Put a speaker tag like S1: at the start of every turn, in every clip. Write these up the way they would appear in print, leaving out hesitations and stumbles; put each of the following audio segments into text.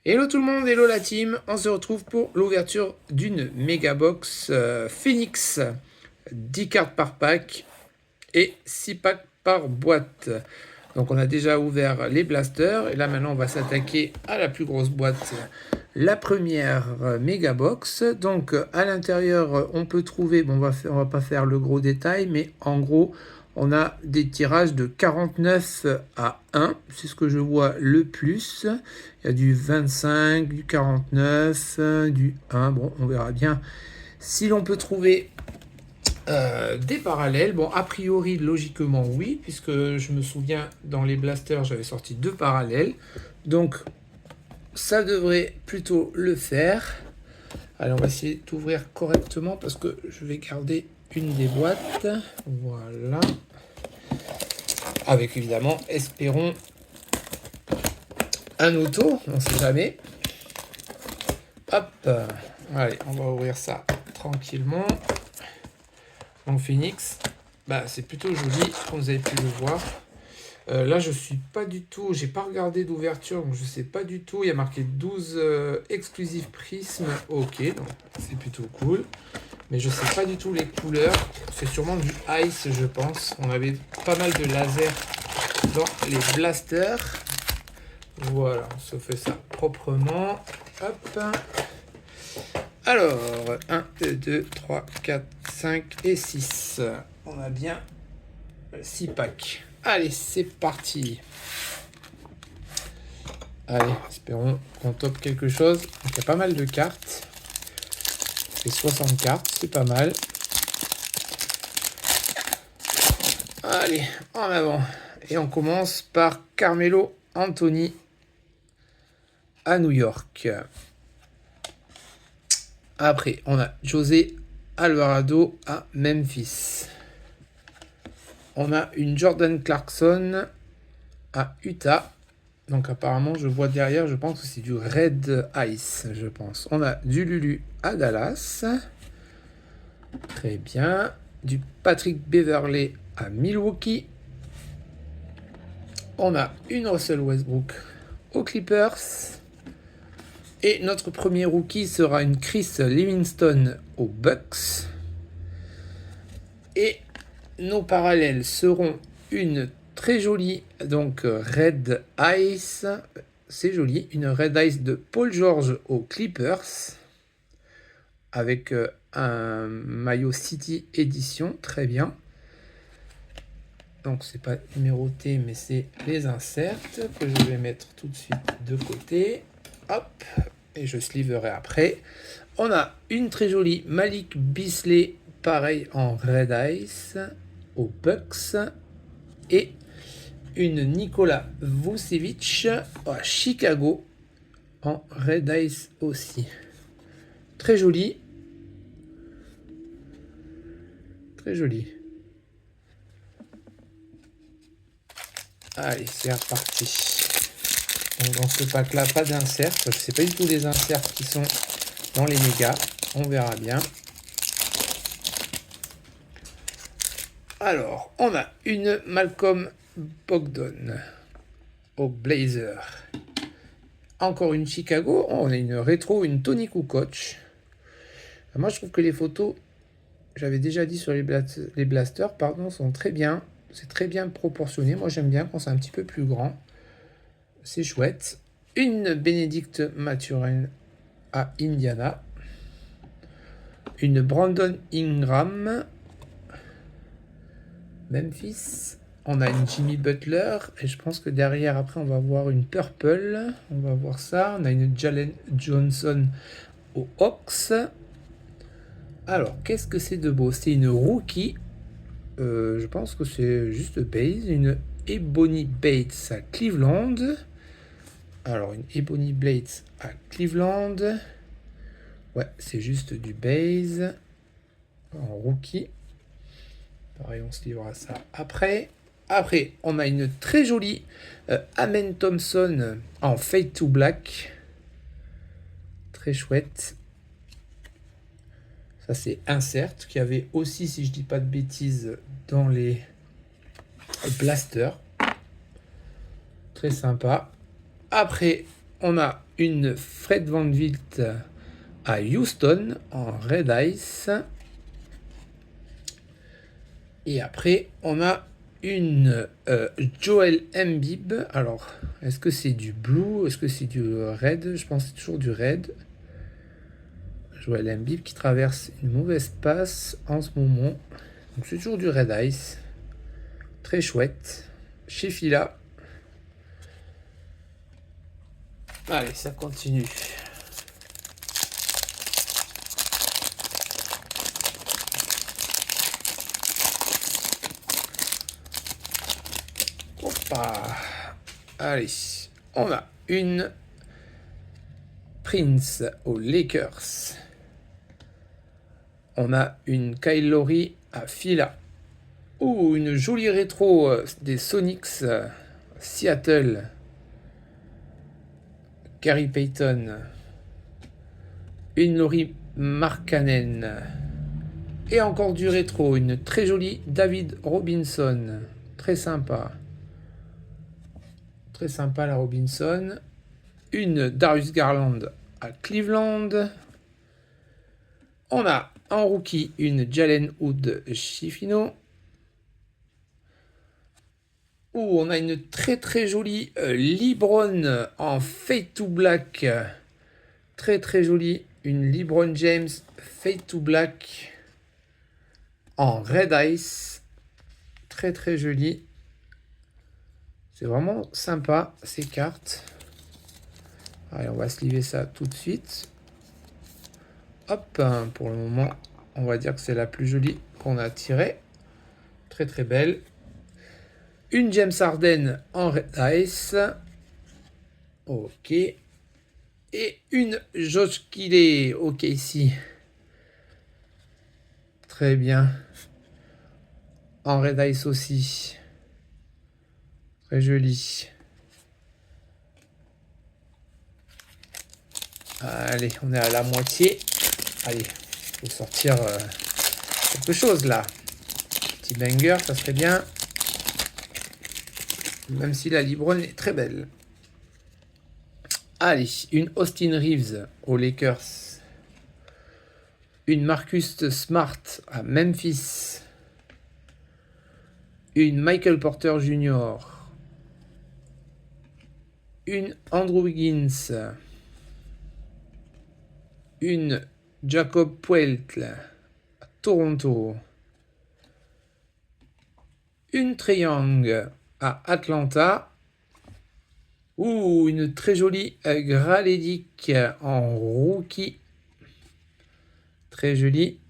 S1: Hello tout le monde, hello la team, on se retrouve pour l'ouverture d'une méga box Phoenix, 10 cartes par pack et 6 packs par boîte. Donc on a déjà ouvert les blasters et là maintenant on va s'attaquer à la plus grosse boîte, la première méga box. Donc à l'intérieur on peut trouver, bon on va pas faire le gros détail, mais en gros on a des tirages de 49 à 1, c'est ce que je vois le plus. Il y a du 25, du 49, du 1, bon on verra bien si l'on peut trouver des parallèles. Bon, a priori, logiquement, oui, puisque je me souviens, dans les blasters, j'avais sorti 2 parallèles. Donc, ça devrait plutôt le faire. Allez, on va essayer d'ouvrir correctement, parce que je vais garder une des boîtes. Voilà. Avec, évidemment, espérons, un auto, on ne sait jamais. Hop. Allez, on va ouvrir ça tranquillement. Donc Phoenix, c'est plutôt joli, comme vous avez pu le voir. Là, je suis pas du tout, j'ai pas regardé d'ouverture, donc je sais pas du tout. Il y a marqué 12 exclusifs prismes. Ok, donc c'est plutôt cool. Mais je sais pas du tout les couleurs. C'est sûrement du ice, je pense. On avait pas mal de lasers dans les blasters. Voilà, on se fait ça proprement. Hop. Alors, 1, 2, 3, 4, 5 et 6. On a bien 6 packs. Allez, c'est parti. Allez, espérons qu'on top quelque chose. Donc, il y a pas mal de cartes. C'est 60 cartes, c'est pas mal. Allez, en avant. Et on commence par Carmelo Anthony à New York. Après, on a José Alvarado à Memphis. On a une Jordan Clarkson à Utah. Donc apparemment, je vois derrière, je pense que c'est du Red Ice, je pense. On a du Lulu à Dallas. Très bien. Du Patrick Beverley à Milwaukee. On a une Russell Westbrook aux Clippers. Et notre premier rookie sera une Chris Livingston aux Bucks. Et nos parallèles seront une très jolie, donc Red Ice, c'est joli, une Red Ice de Paul George aux Clippers, avec un maillot City Edition, très bien. Donc c'est pas numéroté, mais c'est les inserts que je vais mettre tout de suite de côté. Hop, et je sliverai après. On a une très jolie Malik Beasley, pareil en Red Ice aux Bucks, et une Nikola Vucevic à Chicago en Red Ice aussi. Très joli. Très joli. Allez, c'est reparti. Donc dans ce pack là, pas d'insert. Je ne sais pas du tout les inserts qui sont dans les mégas. On verra bien. Alors, on a une Malcolm Brogdon au Blazer. Encore une Chicago. On a une rétro, une Tony Kukoc. Moi, je trouve que les photos, j'avais déjà dit sur les blasters, sont très bien. C'est très bien proportionné. Moi, j'aime bien quand c'est un petit peu plus grand. C'est chouette. Une Bénédicte Mathurin à Indiana. Une Brandon Ingram. Memphis. On a une Jimmy Butler. Et je pense que derrière, après, on va voir une Purple. On va voir ça. On a une Jalen Johnson aux Hawks. Alors, qu'est-ce que c'est de beau? C'est une rookie. Je pense que c'est juste base. Une Ebony Bates à Cleveland. Alors, une Ebony Bates à Cleveland. Ouais, c'est juste du base. En rookie. Pareil, on se livrera ça après. Après, on a une très jolie Amen Thompson en Fade to Black. Très chouette. Ça, c'est Insert, qui avait aussi, si je dis pas de bêtises, dans les blasters. Très sympa. Après, on a une Fred VanVleet à Houston en Red Ice. Et après, on a une Joel Embiid. Alors, est-ce que c'est du blue? Est-ce que c'est du red? Je pense que c'est toujours du red. Joel Embiid qui traverse une mauvaise passe en ce moment. Donc c'est toujours du red ice. Très chouette. Chez Fila. Allez, ça continue. Hoppa. Allez, on a une Prince aux Lakers. On a une Kyle Lowry à Fila. Ouh, une jolie rétro des Sonics Seattle. Gary Payton. Une Laurie Markkanen. Et encore du rétro, une très jolie David Robinson. Très sympa. Très sympa la Robinson. Une Darius Garland à Cleveland. On a en rookie une Jalen Hood Schifino. On a une très très jolie LeBron en Fade to Black. Très très jolie. Une LeBron James Fade to Black en Red Ice. Très très jolie. C'est vraiment sympa ces cartes. Allez, on va sliver ça tout de suite. Hop, pour le moment, on va dire que c'est la plus jolie qu'on a tirée. Très très belle. Une James Harden en Red Ice. Ok. Et une Josh Giddey. Ok, ici. Très bien. En Red Ice aussi. Très joli. Allez, on est à la moitié. Allez, il faut sortir quelque chose là. Petit banger, ça serait bien. Même si la LeBron est très belle. Allez, une Austin Reeves aux Lakers. Une Marcus Smart à Memphis. Une Michael Porter Jr. Une Andrew Wiggins. Une Jacob Pueltl à Toronto. Une Trae Young à Atlanta. Une très jolie Graledic en rookie. Très jolie.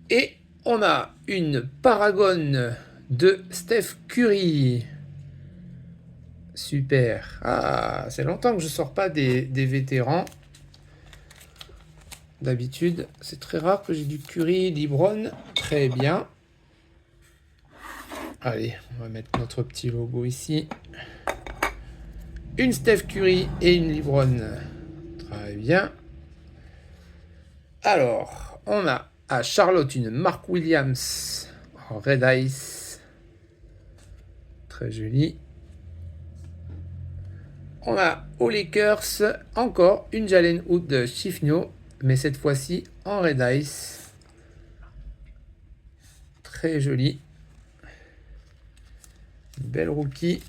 S1: Et on a une Paragon de Steph Curry. Super. Ah, c'est longtemps que je sors pas des vétérans. D'habitude, c'est très rare que j'ai du Curry, LeBron. Très bien. Allez, on va mettre notre petit logo ici. Une Steph Curry et une LeBron. Très bien. Alors, on a à Charlotte une Mark Williams en Red Ice. Très joli. On a aux Lakers encore une Jalen Hood Schifino, mais cette fois-ci en Red Ice. Très joli. Belle rookie.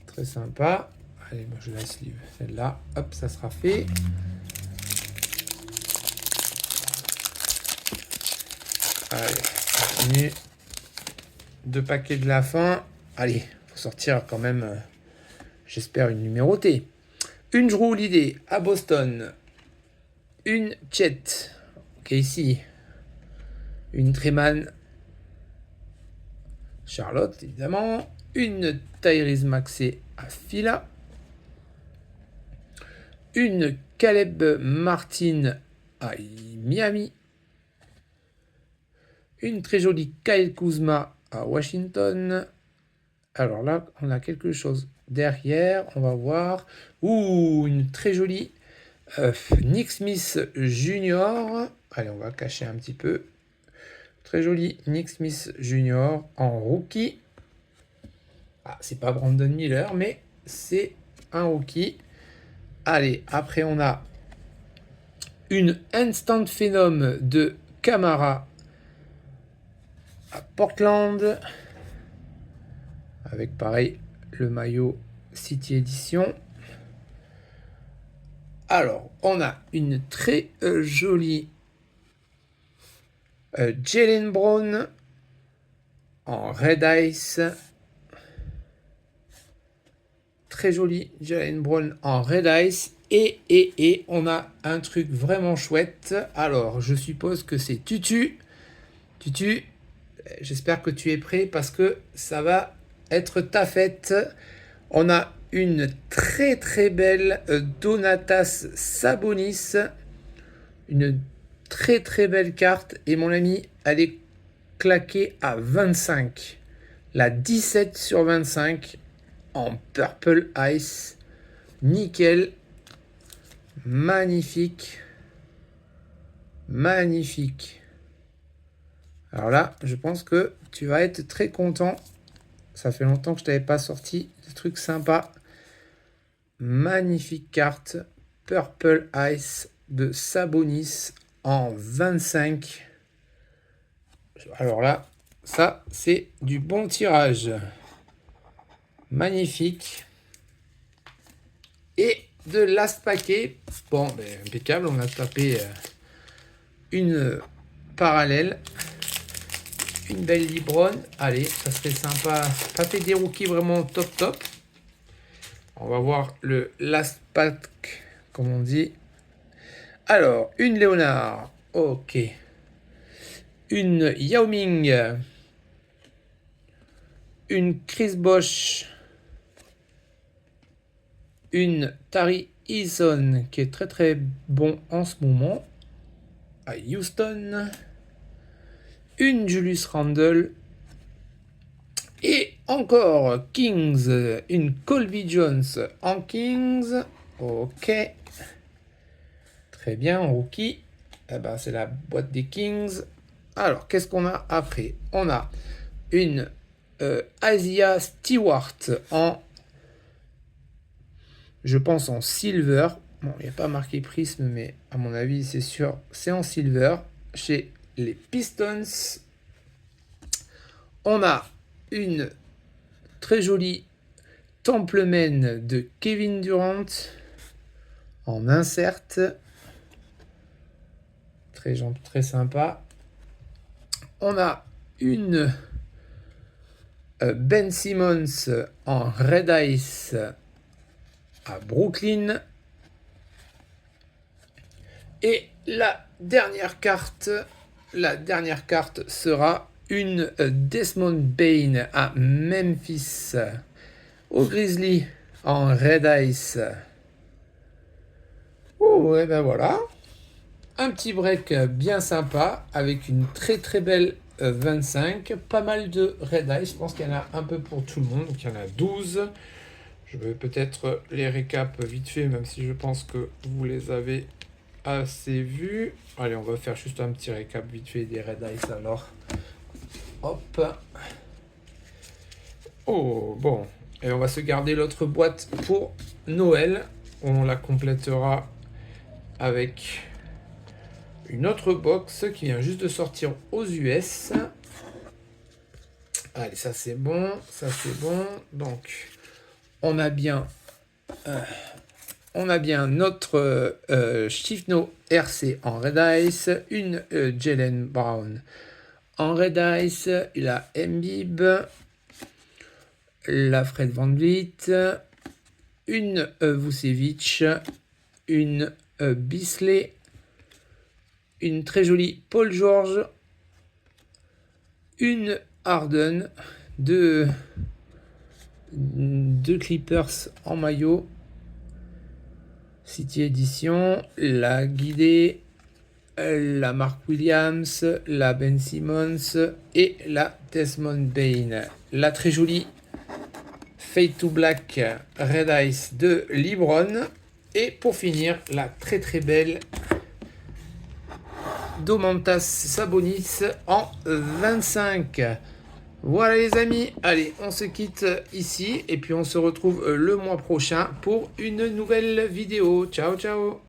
S1: Très sympa. Allez, moi je la sleeve. Celle-là, hop, ça sera fait. Allez, on continue. 2 paquets de la fin. Allez, faut sortir quand même, j'espère, une numérotée. Une Jrue Holiday à Boston. Une Chet. Ok, ici. Une Treman. Charlotte, évidemment. Une Tyrese Maxey à Fila. Une Caleb Martin à Miami. Une très jolie Kyle Kuzma à Washington. Alors là, on a quelque chose derrière. On va voir. Une très jolie Nick Smith Jr. Allez, on va cacher un petit peu. Très joli Nick Smith Jr. en rookie. Ah, c'est pas Brandon Miller, mais c'est un rookie. Allez, après on a une Instant Phenom de Camara à Portland. Avec pareil le maillot City Edition. Alors, on a une très jolie Jaylen Brown en Red Ice. Très jolie Jaylen Brown en Red Ice. Et on a un truc vraiment chouette. Alors, je suppose que c'est Tutu. Tutu, j'espère que tu es prêt parce que ça va être ta fête. On a une très très belle Donatas Sabonis. Une très très belle carte. Et mon ami, elle est claquée à 25. La 17 sur 25 en Purple Ice. Nickel. Magnifique. Magnifique. Alors là, je pense que tu vas être très content. Ça fait longtemps que je t'avais pas sorti de trucs sympas. Magnifique carte Purple Ice de Sabonis en 25. Alors là, ça c'est du bon tirage. Magnifique. Et de last paquet. Bon, ben, impeccable. On a tapé une parallèle. Une belle Libron. Allez, ça serait sympa. Ça fait des rookies vraiment top. On va voir le last pack, comme on dit. Alors, une Léonard. Ok. Une Yao Ming. Une Chris Bosh. Une Tari Eason, qui est très très bon en ce moment. À Houston. Une Julius Randle. Et encore Kings, une Colby Jones en Kings. Ok. Très bien, rookie. Eh ben, c'est la boîte des Kings. Alors, qu'est-ce qu'on a après? On a une Isaiah Stewart en, je pense, en silver. Bon, il n'y a pas marqué prisme, mais à mon avis, c'est sûr, c'est en silver. Chez les Pistons. On a une très jolie Templeman de Kevin Durant en insert. Très sympa. On a une Ben Simmons en Red Ice à Brooklyn. Et la dernière carte sera une Desmond Bane à Memphis au Grizzly en Red Ice. Oh, et ben voilà. Un petit break bien sympa avec une très très belle 25. Pas mal de Red Ice. Je pense qu'il y en a un peu pour tout le monde. Donc il y en a 12. Je vais peut-être les récaps vite fait, même si je pense que vous les avez assez vus. Allez, on va faire juste un petit récap vite fait des Red Ice alors. Hop. Oh, bon. Et on va se garder l'autre boîte pour Noël. On la complétera avec une autre box qui vient juste de sortir aux US. Allez, ça c'est bon. Donc, on a bien notre Chifno RC en Red Ice, une Jaylen Brown en Red Ice, la Mbib, la Fred VanVleet, une Vucevic, une Bisley, une très jolie Paul George, une Harden, deux Clippers en maillot, City Edition, la Guidée, la Mark Williams, la Ben Simmons et la Desmond Bane. La très jolie Fade to Black Red Ice de LeBron. Et pour finir, la très très belle Domantas Sabonis en 25. Voilà les amis, allez, on se quitte ici et puis on se retrouve le mois prochain pour une nouvelle vidéo. Ciao, ciao!